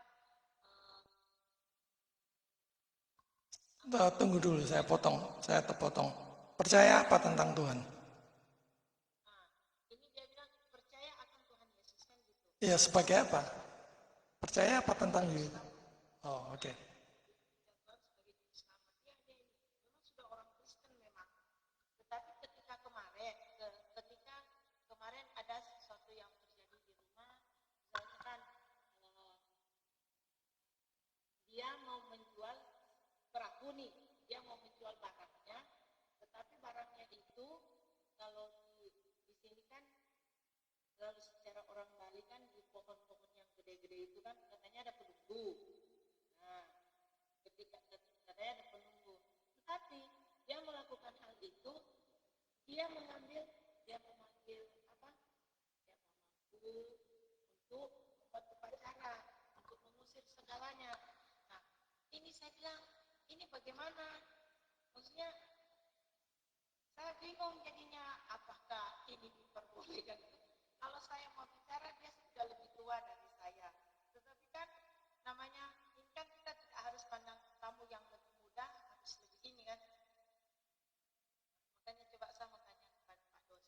Tunggu dulu, saya terpotong. Percaya apa tentang Tuhan? ini dia bilang percaya akan Tuhan Yesus kan gitu. Ya, sebagai apa? Percaya apa tentang Yesus? Oh, oke. Tuhan sebagai juru selamat. Dia ini memang sudah orang Kristen memang. Tetapi ketika kemarin ada sesuatu yang terjadi di rumah, misalnya kan dia mau menjual perahu nih, dia mau menjual barangnya, tetapi barangnya itu kalau di sini kan lalu secara orang Bali kan di pohon-pohon yang gede-gede itu kan katanya ada penunggu. Nah, ketika katanya ada penunggu, tetapi dia melakukan hal itu, dia memanggil apa? Dia memanggil untuk upacara, untuk mengusir segalanya. Nah, ini saya bilang, ini bagaimana? Maksudnya, saya bingung jadinya, apakah ini diperbolehkan? Kalau saya mau bicara, dia sudah lebih tua dari saya. Tetapi kan, namanya, ini kan kita tidak harus pandang tamu yang lebih muda, harus lebih ini kan. Makanya coba saya mau tanya kepada Pak Dosen.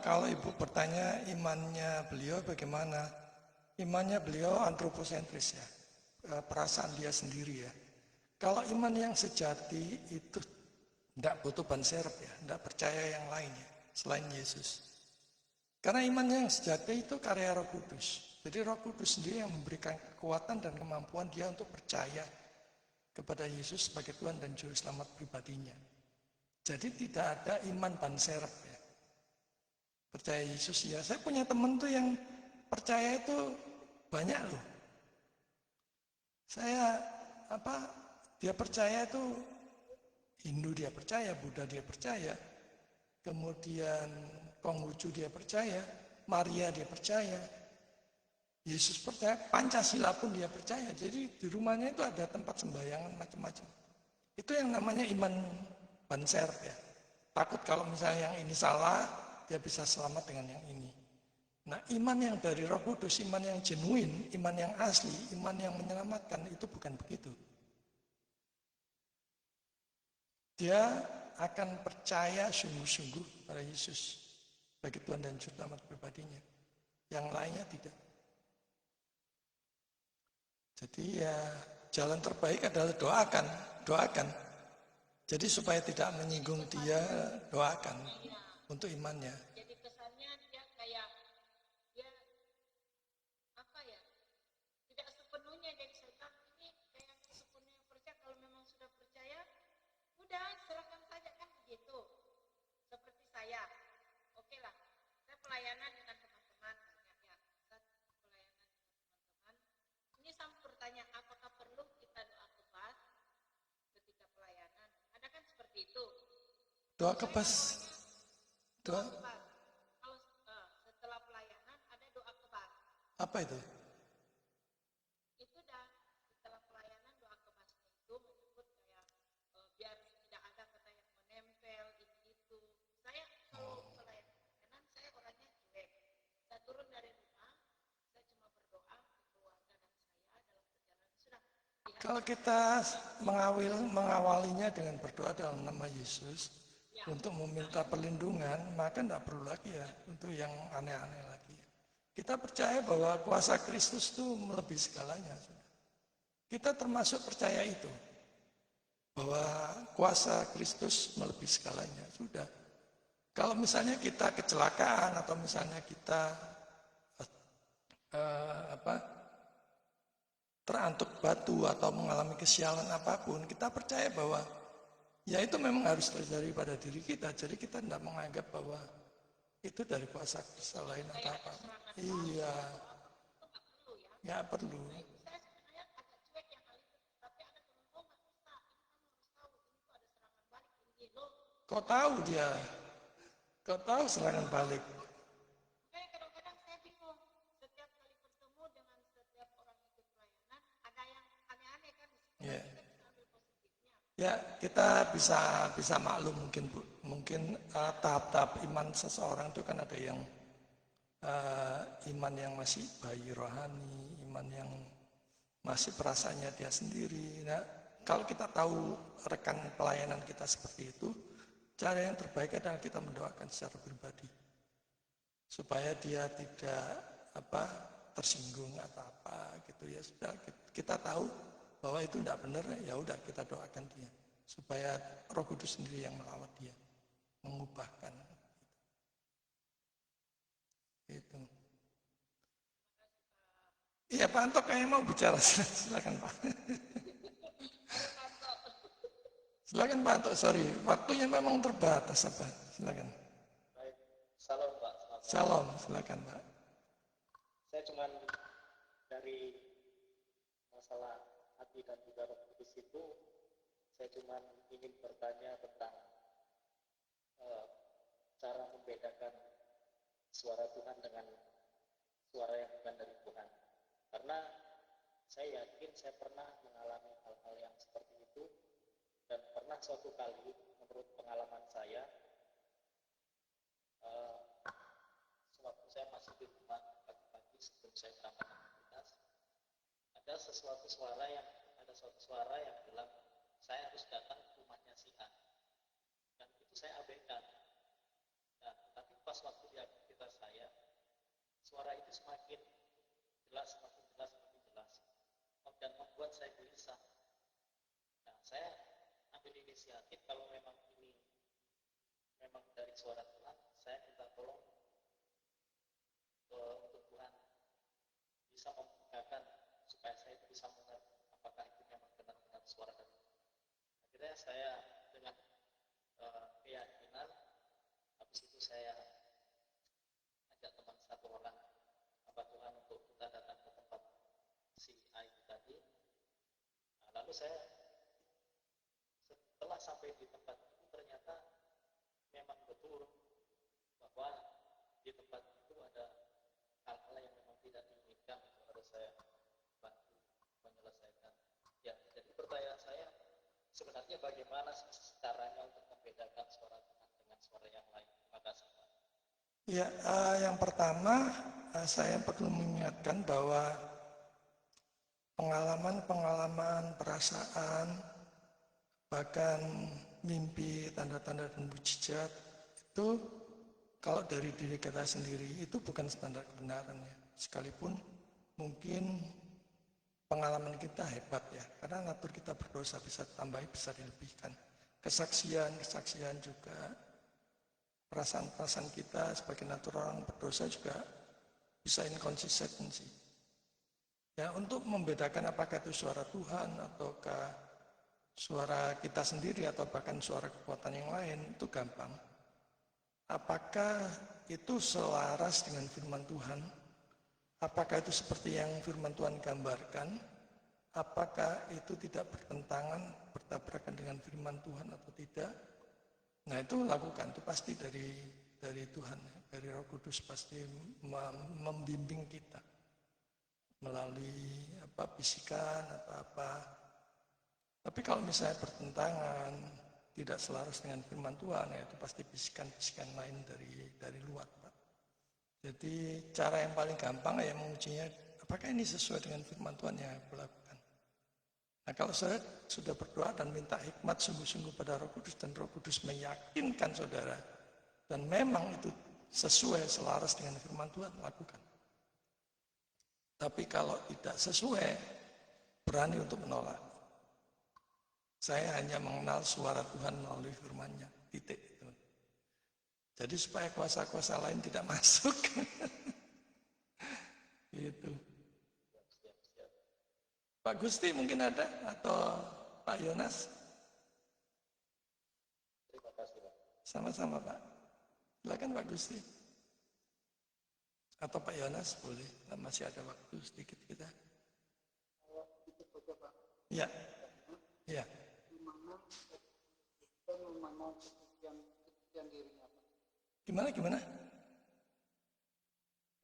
Kalau Ibu bertanya imannya beliau bagaimana? Imannya beliau antroposentris ya, perasaan dia sendiri ya. Kalau iman yang sejati itu tidak butuh ban serep ya, tidak percaya yang lain ya, selain Yesus. Karena iman yang sejati itu karya Roh Kudus. Jadi Roh Kudus sendiri yang memberikan kekuatan dan kemampuan dia untuk percaya kepada Yesus sebagai Tuhan dan Juru Selamat pribadinya. Jadi tidak ada iman ban serep ya. Percaya Yesus ya. Saya punya teman tuh yang percaya itu banyak loh. Dia percaya itu Hindu dia percaya, Buddha dia percaya, kemudian Konghucu dia percaya, Maria dia percaya, Yesus percaya, Pancasila pun dia percaya. Jadi di rumahnya itu ada tempat sembayangan macam-macam. Itu yang namanya iman ban serep ya. Takut kalau misalnya yang ini salah, dia bisa selamat dengan yang ini. Nah, iman yang dari Roh Kudus, iman yang genuine, iman yang asli, iman yang menyelamatkan itu bukan begitu. Dia akan percaya sungguh-sungguh pada Yesus bagi Tuhan dan Juru Selamat pribadinya. Yang lainnya tidak. Jadi ya jalan terbaik adalah doakan. Jadi supaya tidak menyinggung dia, doakan untuk imannya. Jadi kesannya dia kayak dia apa ya? Tidak sepenuhnya jadi saya bilang ini kayak sepenuhnya percaya. Kalau memang sudah percaya, udah serahkan saja kan begitu. Seperti saya, oke lah. Saya pelayanan dengan teman-teman banyak ya. Saya pelayanan dengan teman-teman. Ini saya bertanya, apakah perlu kita doa kebas ketika pelayanan? Ada kan seperti itu. Doa kebas. Doa Kebas. Kalau setelah pelayanan ada doa kebas. apa itu? Itu dah setelah pelayanan doa kebasnya itu menyebut kayak biar tidak ada kata yang menempel ini itu. Saya kalau pelayanan saya orangnya Kalau kita mengawalinya dengan berdoa dalam nama Yesus untuk meminta perlindungan, maka tidak perlu lagi ya untuk yang aneh-aneh lagi. Kita percaya bahwa kuasa Kristus itu melebihi segalanya. Kita termasuk percaya itu, bahwa kuasa Kristus melebihi segalanya. Sudah. Kalau misalnya kita kecelakaan atau misalnya kita terantuk batu atau mengalami kesialan apapun, kita percaya bahwa ya itu memang harus terjadi pada diri kita. Jadi kita tidak menganggap bahwa itu dari kuasa selain atau apa. Iya, nggak perlu. Kau tahu dia, kau tahu serangan balik. Kadang-kadang saya bingung, setiap kali bertemu dengan setiap orang ikut pelayanan, ada yang aneh-aneh kan di situ. Ya. Kita bisa ambil positifnya. Ya, kita bisa maklum mungkin tahap-tahap iman seseorang itu kan ada yang iman yang masih bayi rohani, iman yang masih perasaannya dia sendiri. Nah, kalau kita tahu rekan pelayanan kita seperti itu, cara yang terbaik adalah kita mendoakan secara pribadi supaya dia tidak tersinggung atau apa gitu ya. Sudah kita tahu bahwa itu tidak benar, ya udah kita doakan dia supaya Roh Kudus sendiri yang melawat dia, mengubahkan. Itu. Iya Pak Anto kayaknya mau bicara, silakan Pak. Silakan Pak Anto, sorry, waktunya memang terbatas apa? Silakan. Baik, salam Pak. Salam, silakan Pak. Saya cuma dari masalah hati dan juga Roh Kudus itu, saya cuma ingin bertanya tentang cara membedakan suara Tuhan dengan suara yang bukan dari Tuhan. Karena saya yakin saya pernah mengalami hal-hal yang seperti itu, dan pernah suatu kali menurut pengalaman saya, sewaktu saya masih di rumah pagi-pagi sebelum saya berangkat aktivitas, ada suatu suara yang bilang saya harus datang ke rumahnya si A, dan itu saya abaikan. Nah, tapi pas waktu di aktivitas saya, suara itu semakin jelas, dan membuat saya gelisah. Nah, saya ambil inisiatif, kalau memang ini memang dari suara Tuhan, saya minta tolong untuk Tuhan bisa membukakan supaya saya bisa mengerti apakah itu memang benar-benar suara dari Tuhan. Akhirnya saya dengan keyakinan, habis itu saya ajak teman satu orang, apa Tuhan, untuk kita datang ke tempat si A itu tadi. Nah, lalu saya setelah sampai di tempat itu, ternyata memang betul bahwa di tempat itu ada hal-hal yang memang tidak diinginkan, itu harus saya bantu menyelesaikan. Ya, jadi pertanyaan saya sebenarnya bagaimana caranya untuk membedakan suara Tuhan dengan suara yang lain? Terima kasih Pak. Ya, yang pertama saya perlu mengingatkan bahwa pengalaman, perasaan, bahkan mimpi, tanda-tanda dan mukjizat itu kalau dari diri kita sendiri itu bukan standar kebenarannya. Sekalipun mungkin pengalaman kita hebat ya, karena natur kita berdosa, bisa ditambahi, bisa dilebihkan. Kesaksian juga, perasaan-perasaan kita sebagai natur orang berdosa juga bisa inkonsistensi. Ya, untuk membedakan apakah itu suara Tuhan ataukah suara kita sendiri atau bahkan suara kekuatan yang lain, itu gampang. Apakah itu selaras dengan firman Tuhan? Apakah itu seperti yang firman Tuhan gambarkan? Apakah itu tidak bertentangan, bertabrakan dengan firman Tuhan atau tidak? Nah, itu lakukan, itu pasti dari Tuhan, dari Roh Kudus pasti membimbing kita melalui bisikan atau apa. Tapi kalau misalnya bertentangan, tidak selaras dengan firman Tuhan, ya itu pasti bisikan-bisikan lain dari luar, Pak. Jadi cara yang paling gampang ya mengujinya, apakah ini sesuai dengan firman Tuhan yang aku lakukan. Nah, kalau saudara sudah berdoa dan minta hikmat sungguh-sungguh pada Roh Kudus dan Roh Kudus meyakinkan saudara dan memang itu sesuai selaras dengan firman Tuhan, lakukan. Tapi kalau tidak sesuai, berani untuk menolak. Saya hanya mengenal suara Tuhan melalui firman-Nya, titik itu. Jadi supaya kuasa-kuasa lain tidak masuk. Gitu. Pak Gusti mungkin ada atau Pak Yonas? Terima kasih, Pak. Sama-sama Pak. Silakan Pak Gusti. Atau Pak Yonas boleh, masih ada waktu sedikit kita. Itu saja Pak. Ya, ya. Di mana kita memandang kesucian dirinya Pak. Gimana?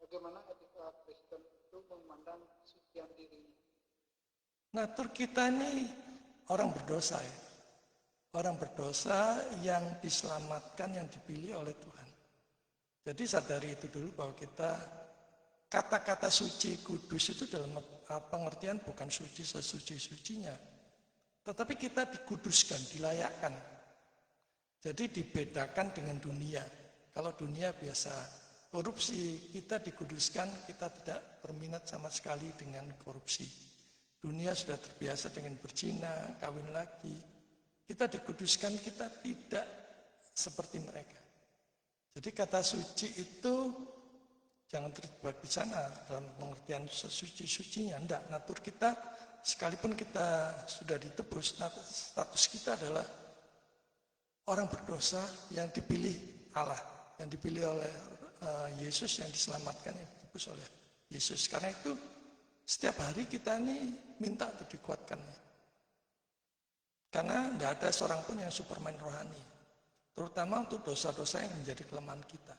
Bagaimana etika Kristen itu memandang kesucian dirinya? Natur kita ini orang berdosa ya. Orang berdosa yang diselamatkan, yang dipilih oleh Tuhan. Jadi sadari itu dulu bahwa kita kata-kata suci kudus itu dalam pengertian bukan suci sesuci-sucinya. Tetapi kita dikuduskan, dilayakkan. Jadi dibedakan dengan dunia. Kalau dunia biasa korupsi, kita dikuduskan, kita tidak berminat sama sekali dengan korupsi. Dunia sudah terbiasa dengan berzina, kawin lagi. Kita dikuduskan, kita tidak seperti mereka. Jadi kata suci itu jangan terjebak di sana dalam pengertian sesuci-sucinya. Enggak, natur kita sekalipun kita sudah ditebus, status kita adalah orang berdosa yang dipilih Allah, yang dipilih oleh Yesus, yang diselamatkan, yang ditebus oleh Yesus. Karena itu setiap hari kita ini minta untuk dikuatkan. Karena tidak ada seorang pun yang superman rohani. Terutama untuk dosa-dosa yang menjadi kelemahan kita.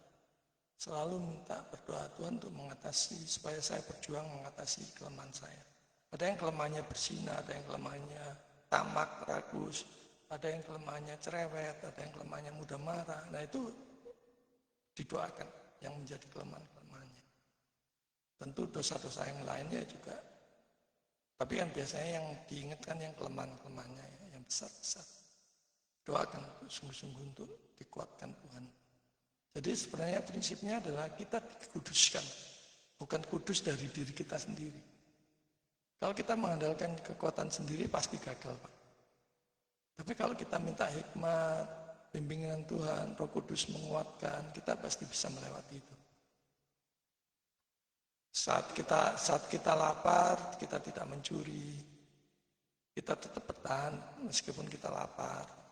Selalu minta berdoa Tuhan untuk mengatasi, supaya saya berjuang mengatasi kelemahan saya. Ada yang kelemahannya berzina, ada yang kelemahannya tamak, ragus, ada yang kelemahannya cerewet, ada yang kelemahannya mudah marah. Nah itu didoakan yang menjadi kelemahan-kelemahannya. Tentu dosa-dosa yang lainnya juga. Tapi kan biasanya yang diingatkan yang kelemahan-kelemahannya, yang besar-besar. Doakan sungguh-sungguh untuk dikuatkan Tuhan. Jadi sebenarnya prinsipnya adalah kita dikuduskan. Bukan kudus dari diri kita sendiri. Kalau kita mengandalkan kekuatan sendiri pasti gagal, Pak. Tapi kalau kita minta hikmat, bimbingan Tuhan, Roh Kudus menguatkan, kita pasti bisa melewati itu. Saat kita lapar, kita tidak mencuri. Kita tetap bertahan meskipun kita lapar.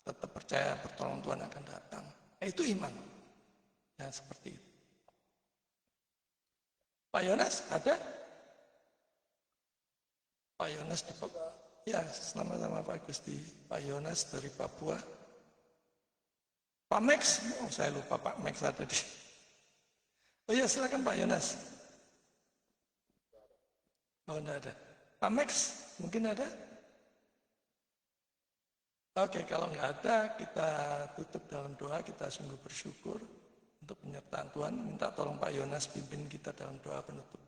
Tetap percaya pertolongan Tuhan akan datang. Itu iman. Ya seperti itu. Pak Yonas ada? Pak Yonas di Papua. Ya, sama-sama Pak Gusti. Pak Yonas dari Papua. Pak Max, saya lupa Pak Max ada di. Oh iya, silakan Pak Yonas. Oh, enggak ada. Pak Max, mungkin ada? Oke, kalau nggak ada, kita tutup dalam doa, kita sungguh bersyukur untuk penyertaan Tuhan. Minta tolong Pak Yonas pimpin kita dalam doa penutup.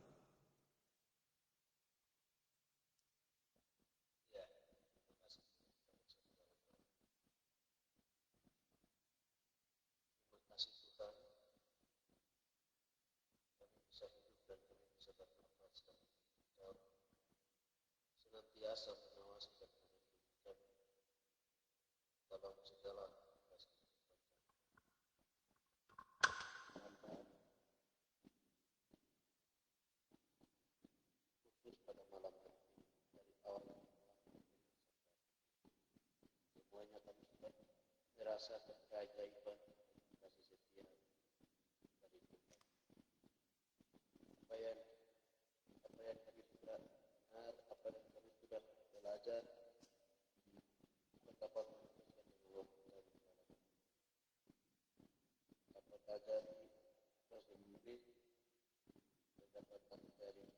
Terima kasih Tuhan, kami bisa hidup dan kami bisa bermanfaat sekali. Kau senantiasa mengawasi dan melindungi kami dalam segala kasih khusus pada malam ini dari awal semuanya kami sudah merasakan keajaiban kasih setia dari Tuhan. Apa yang kami sudah dengar, apa yang kami sudah belajar, dapat meneruskan dengan kami dalam apa saja di proses ini mendapatkan dari